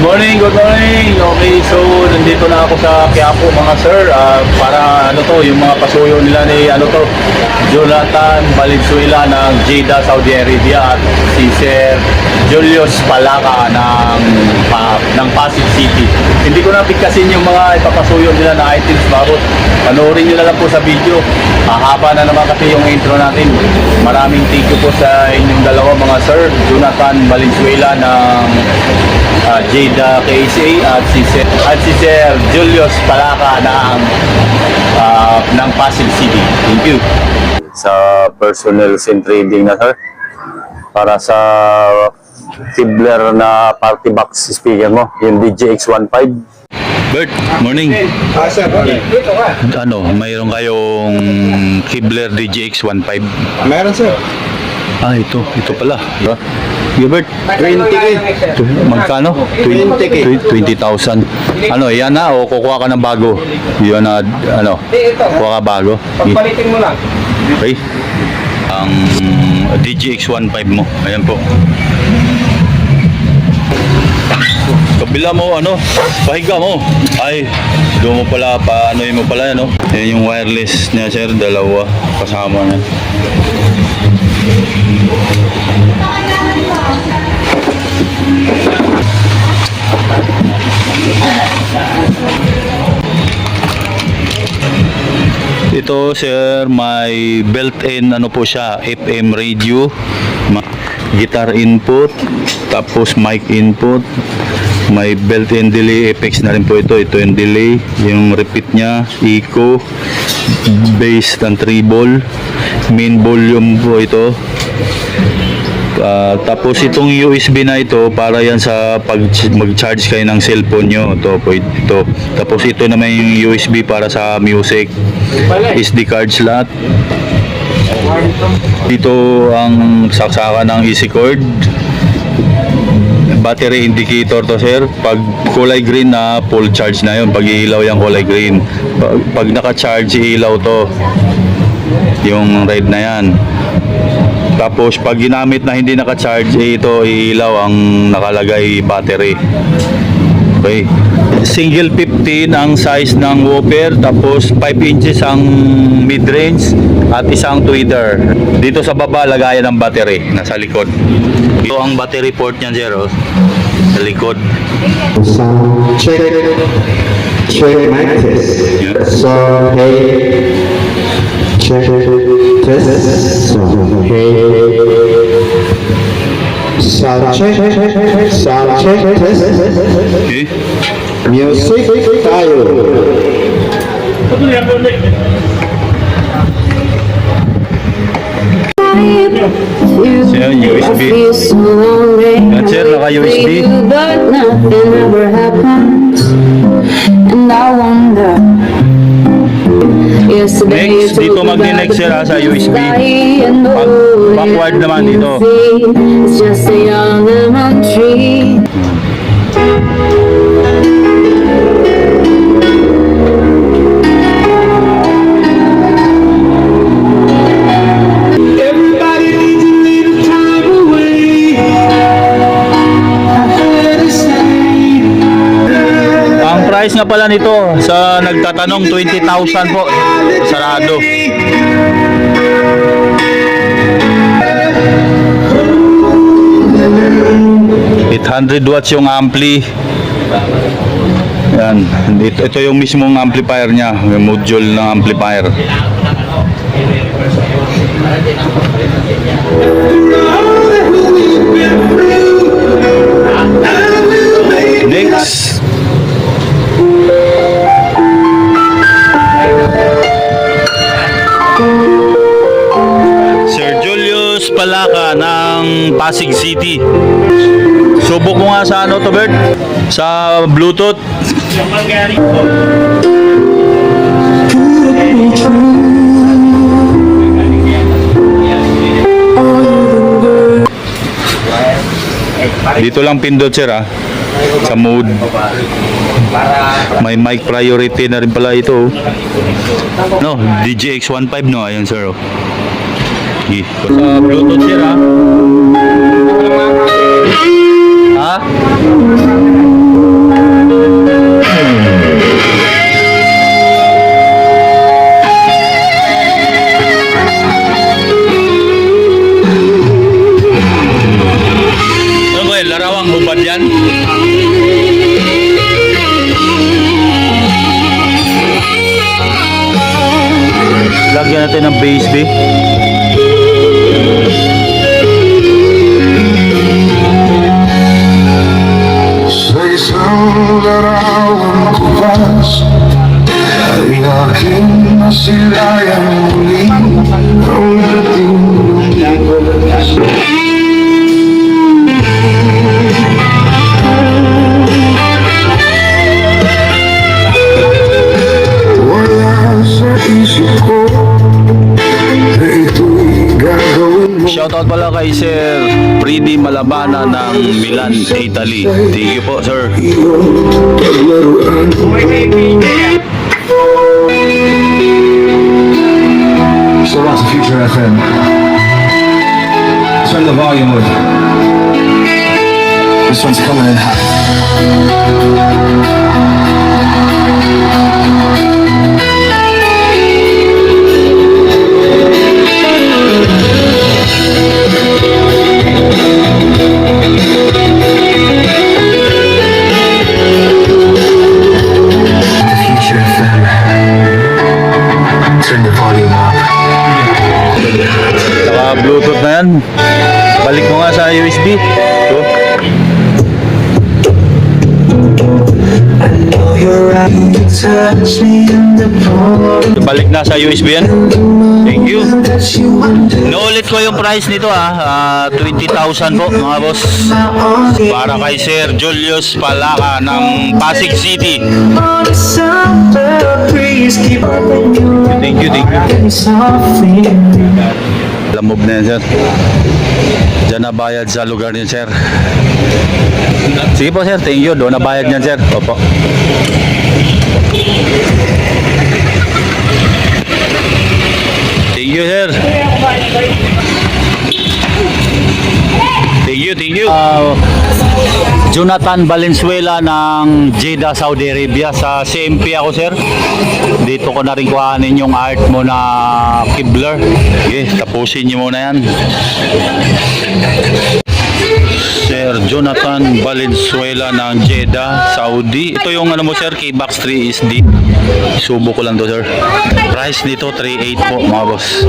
Good morning. Okay, so nandito na ako sa Quiapo mga sir. Para yung mga pasuyo nila ni Jonathan Valenzuela ng Jeddah, Saudi Arabia, at si Sir Julius Palaca ng Pasig City. Hindi ko na pigkasin yung mga ipapasuyo nila na items bago. Panoorin nyo na lang po sa video. Haba na naman kasi yung intro natin. Maraming thank you po sa inyong dalawa mga sir. Jonathan Valenzuela ng Jeddah KSA at si Sir Julius Palaca ng Pasig City. Thank you. Sa personnel and trading na sir, para sa Kibler na party box speaker mo, yung DJX15. Bert, morning. Sir, dito ka. Mayroon kayong Kibler DJX15? Meron sir. Ito pala. Gilbert, 20K. magkano? 20K. 20,000. Yan na o kukuha ka ng bago? Yan na, kuha ka bago? Pagpalitin mo lang. Okay. Ang DJX15 mo. Ayan po. Kabila mo, pahiga mo. Doon mo pala, paanoin mo pala, Yan yung wireless niya, sir. Dalawa kasama na. Ito sir, may built-in po siya, FM radio, guitar input, tapos mic input, may built-in delay effects na rin po ito. Ito yung delay, yung repeat niya, echo, bass and treble, main volume po ito. Tapos itong USB na ito para yan sa pag mag-charge kayo ng cellphone nyo. Ito. Tapos ito naman yung USB para sa music, SD cards lahat. Dito ang saksakan ng easy cord. Battery indicator to sir. Pag kulay green na, full charge na yun. Pag ilaw yung kulay green. Pag naka-charge, ilaw to. Yung red na yan. Tapos pag ginamit na hindi naka-charge, ito ilaw ang nakalagay battery. Okay. Single 15 ang size ng woofer, tapos 5 inches ang mid-range at isang tweeter. Dito sa baba lagayan ng battery nasa likod. Ito ang battery port niyan, zero sa likod. Sound check. Check mic test. Yeah. So hey. Check test. So hey. Sound check. Sound check test. Okay. Music tayo. Siya, USB. Yan sir, naka-USB. But nothing ever happens, and I wonder. Next, dito mag-connect sir sa USB. Backward naman dito. It's just a young lemon tree. Price nga pala nito sa nagtatanong 20,000 po, sarado. $800 yung ampli. Yan, ito yung mismong amplifier niya, yung module ng amplifier. Next, Sir Julius Palaca ng Pasig City. Subok mo nga sa Bert? Sa Bluetooth. Dito lang pindot sir sa mode. May mic priority na rin pala ito. DJX15 ayan sir. Okay. Sa Bluetooth sir ha? sila ang muli ang dating wala sa isip ko na ito'y gagawin mo. Shoutout pala kay Sir Freddy Malabana ng Milan, Italy. Thank you po, sir. Paglaruan Still lots of Future FM. Turn the volume up. This one's coming in hot. The Future FM. Turn the volume up. Saka Bluetooth na yan. Balik mo nga sa USB. Ito. Balik na sa USB yan. Thank you. Naulit ko yung price nito 20,000 po mga boss. Para kay Sir Julius Palaka ng Pasig City. Thank you, thank you. Lamog na yan, sir. Diyan na bayad sa lugar niya, sir. Sige po, sir. Thank you. Doon na bayad niyan, sir. Opo. Thank you, sir. Thank you, thank you. Jonathan Valenzuela ng Jeddah, Saudi Arabia. Sa CMP ako, sir. Dito ko na rin kuhanin yung art mo na Kibler. Okay, tapusin niyo muna yan. Sir Jonathan Valenzuela ng Jeddah, Saudi. Ito yung ano mo, sir, K-Box 3 SD. Subo ko lang to, sir. Price nito 3.8 po, mga boss.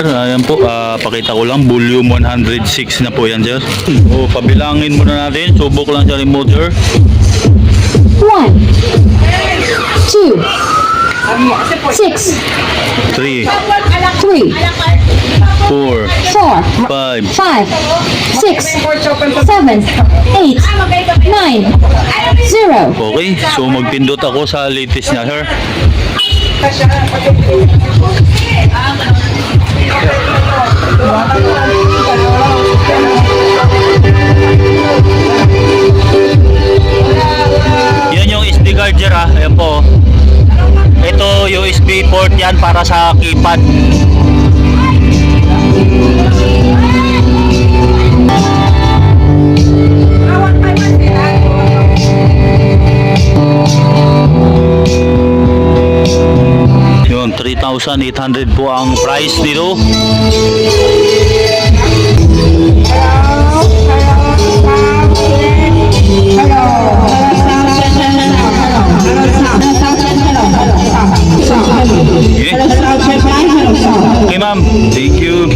Ayan po, pakita ko lang, volume 106 na po yan, sir. O, pabilangin muna natin. Subo ko lang sa remote, sir. 1, 2, 6, 3, 3, 4, 4, 5, 5, 6, 7, 8, 9, 0. okay, so magpindot ako sa latest na, sir. Yan yung SD card, sir, ayan po. Ito USB port yan para sa keypad. Yun, 3,800 po ang price nito. Okay. Okay, ma'am. Thank you.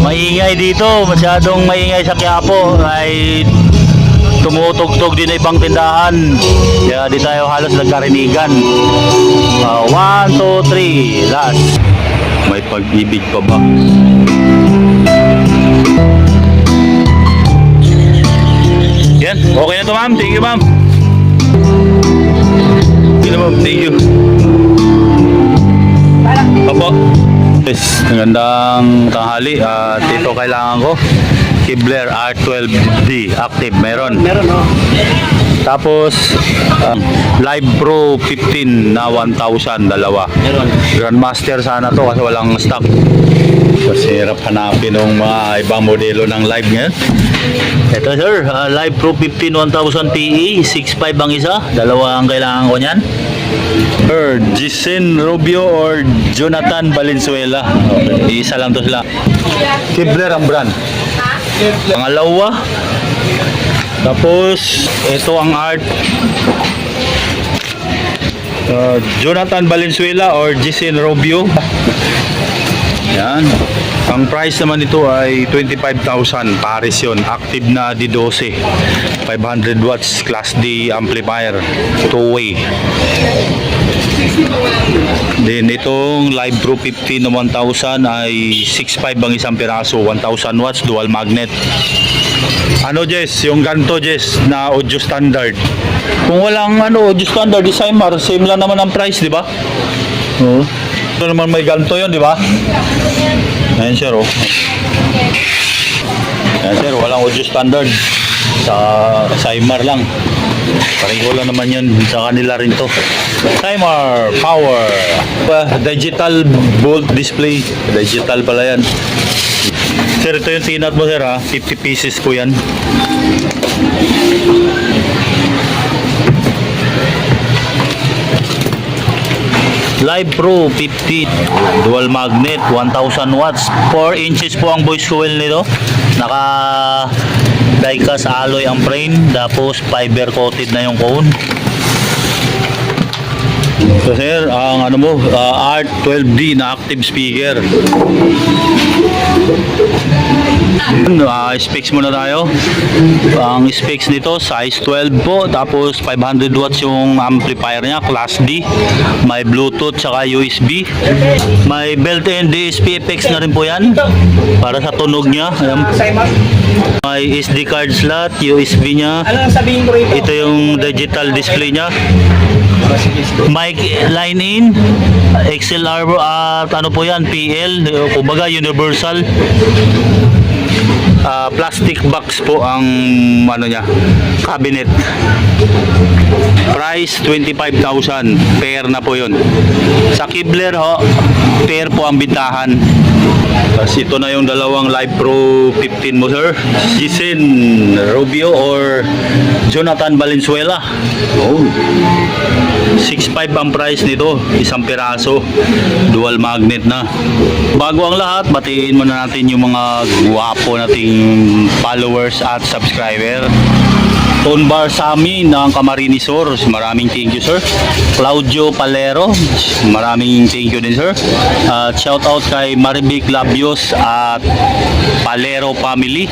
Maingay dito. Masyadong maingay sa Quiapo. Ay tumutugtog din na ibang tindahan. Kaya di tayo halos nagkarinigan. 1, 2, 3. Last. May pag-ibig pa ba? Yan. Okay na to, ma'am. Thank you, ma'am. Thank you. Opo. Yes, magandang tanghali. At ito kailangan ko. Kibler R12D active. Meron. Tapos Live Pro 15 na 1,000 dalawa. Grandmaster sana to kasi walang stock. Kasi hirap hanapin ng mga ibang modelo ng live ngayon. Ito, sir, Live Pro 15 1000 PE, 6.5 ang isa. Dalawa ang kailangan ko niyan. Or Jason Rubio or Jonathan Valenzuela. Okay, isa lang to sila. Kibler ang brand. Pangalawa. Tapos ito ang art. Jonathan Valenzuela or Jason Rubio. Yan. Ang price naman nito ay 25,000 pares yun. Active na D12. 500 watts Class D amplifier. Two-way. Then itong Live Pro 15 na 1,000 ay 6.5 ang isang piraso. 1,000 watts dual magnet. Ano Jess? Yung ganto Jess na audio standard. Kung walang audio standard, same lang naman ang price, di ba? Oo. Ito naman may ganto yun, di ba? Ayan sir, oh. Ayan sir, walang audio standard. Sa Simar lang. Pareho lang naman yun. Sa kanila rin to. Simar Power. Digital bolt display. Digital pala yan. Sir, ito yung tinat mo sir ha. 50 pieces po yan. Live Pro 50 dual magnet 1,000 watts 4 inches po ang voice coil nito. Naka die-cast alloy ang frame, tapos fiber coated na yung cone. So sir, ang Art 12D na active speaker. Specs muna tayo. Ang specs nito size 12 po, tapos 500 watts yung amplifier niya, Class D. May Bluetooth saka USB. May built-in DSP effects na rin po yan para sa tunog niya. Ayan. May SD card slot, USB niya. Ito yung digital display niya. Mic line in, XLR at ano po yan, PL, kumbaga universal. Plastic box po ang niya, cabinet. Price 25,000, pair na po yun. Sa Kibler ho, pair po ang bintahan. Tapos ito na yung dalawang Live Pro 15 mo sir. Jason Rubio or Jonathan Valenzuela. Oh. 6.5 ang price nito, isang piraso, dual magnet na. Bago ang lahat, batiin muna natin yung mga guwapo nating followers at subscriber. Tone Bar Sami ng Camarines Sur, maraming thank you sir. Claudio Palero, maraming thank you din sir. At shout out kay Maribic Labios at Palero family.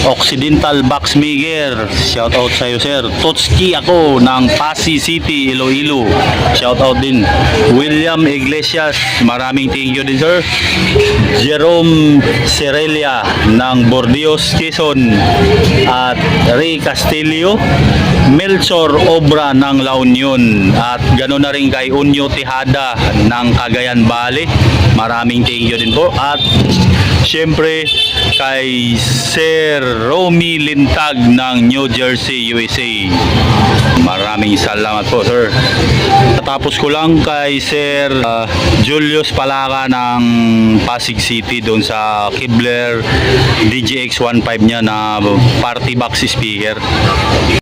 Occidental Boxmaker, shout out sa iyo sir. Totski ako ng Pasig City, Iloilo, shout out din. William Iglesias, maraming thank you din sir. Jerome Serelia ng Bordeos, Quezon, at Ray Castillo, Melchor Obra ng La Union, at ganoon na rin kay Unyo Tejada ng Cagayan Valley, maraming thank you din po. At syempre kay Sir Romy Lintag ng New Jersey, USA, maraming salamat po sir. Tapos ko lang kay Sir Julius Palaka ng Pasig City, doon sa Kibler DJX 15 niya na party box speaker.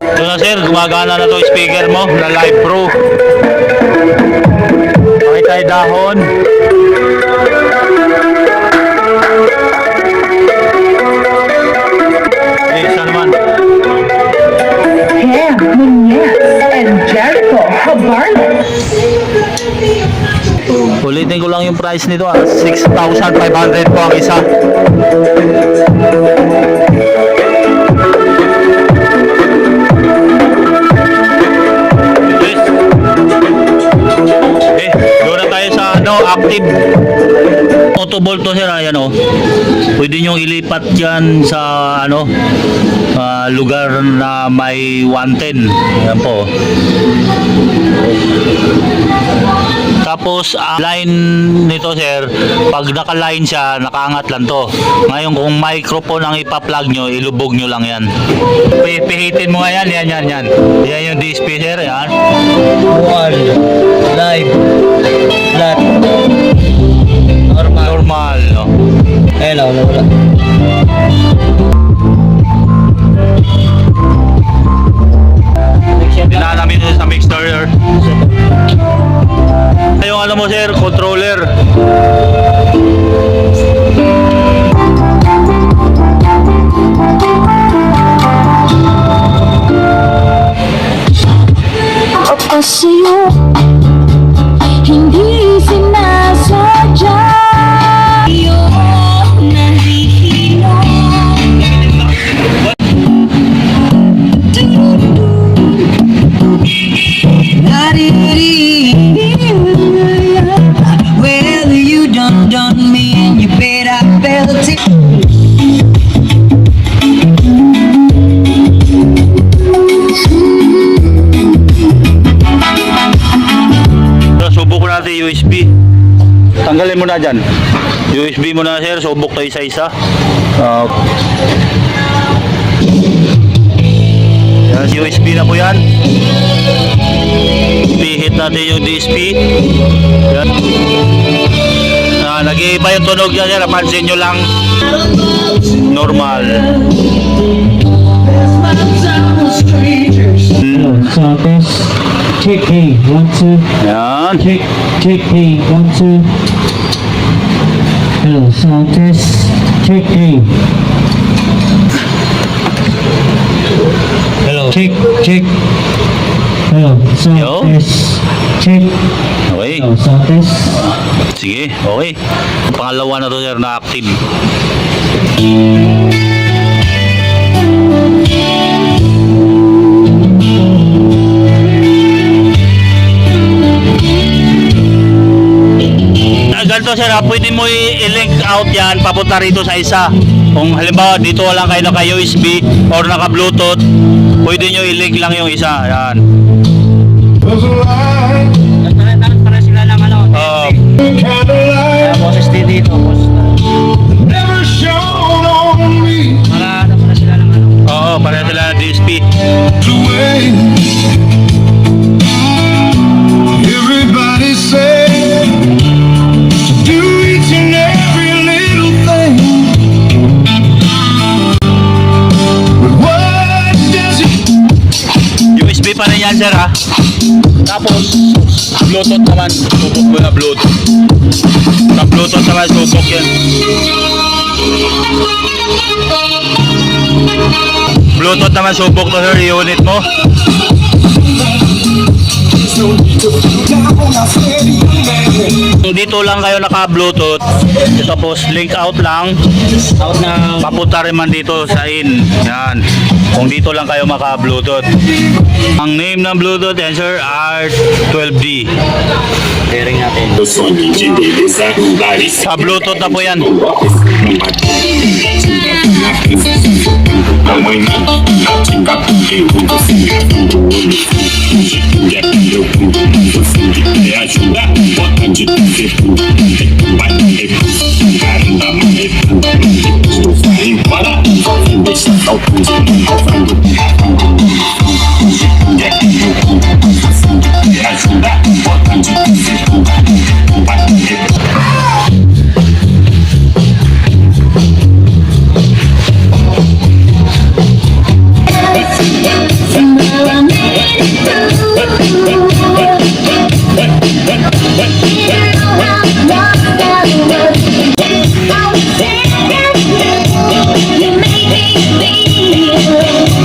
Ito na sir, gumagana na to speaker mo na Live Pro. Pakita yung dahon. Isa naman. Cam Nunez and Jericho Habarnes. Ulitin ko lang yung price nito 6,500 po ang isa. Doon na tayo sa active autobolt to sir, ayan pwede nyo ilipat yan sa lugar na may 110. Ayan po. Tapos line nito sir, pag naka-line siya, nakaangat lang to. Ngayon kung microphone ang ipa-plug nyo, ilubog nyo lang yan. Pihitin mo nga yan. Yan yung display sir, yan. One, live, flat, normal no? Wala. Namin sa mixer. Yung alam mo sir, controller. Ako sa'yo, hindi sinasadya. Tanggalin mo na dyan. USB mo na sir, subok tayo isa-isa. Yan, USB na po yan. Pihit natin yung DSP. Yan. Nag-iiba yung tunog dyan sir, pansin nyo lang. Normal. So this check A 1 2 Yan. check A 1 2. Hello, so this check A. Hello, check. Hello, so Yo. this check. Okay. Hello, so this. Sige, okay. Pangalawa na to sir na active. Ganito sir, pwede mo i-link out yan papunta rito sa isa. Kung halimbawa dito lang kayo naka USB or naka Bluetooth, pwede nyo i-link lang yung isa. Yan. There's a light, Para sila lang ano. candlelight, Boses dito, never shone on me. para sila lang ano. Oo, pareho sila ng DSP. The way everybody say to do each and every little thing. But what does it USB pa rin yan sir ha. Tapos Bluetooth naman, subok mo na Bluetooth. Sa Bluetooth naman subok yan. Bluetooth naman subok to sir, unit mo. Kung dito lang kayo naka-Bluetooth, tapos link out lang, Out na papunta rin man dito sa in. Yan. Kung dito lang kayo maka-Bluetooth. Ang name ng Bluetooth yan sir, R12D. pairing natin. Sa Bluetooth na po yan.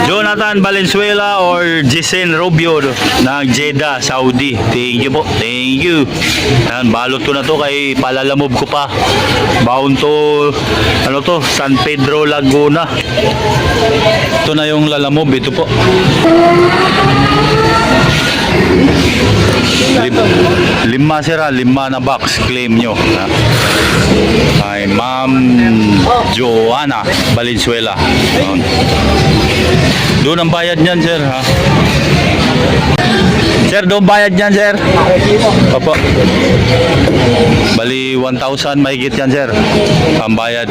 Jonathan Valenzuela or Jisen Rubio ng Jeddah, Saudi. Thank you po. Thank you. Yan, balot ko na to kay palalamob ko pa. Bound to ano to, San Pedro, Laguna. Ito na yung lalamob, ito po. Lima sir ha, lima na box claim nyo ha? Kay Ma'am Joanna Valenzuela. Doon ang bayad niyan sir ha. Sir, doon bayad niyan sir. Opo. Bali 1,000 mahigit yan sir ang bayad.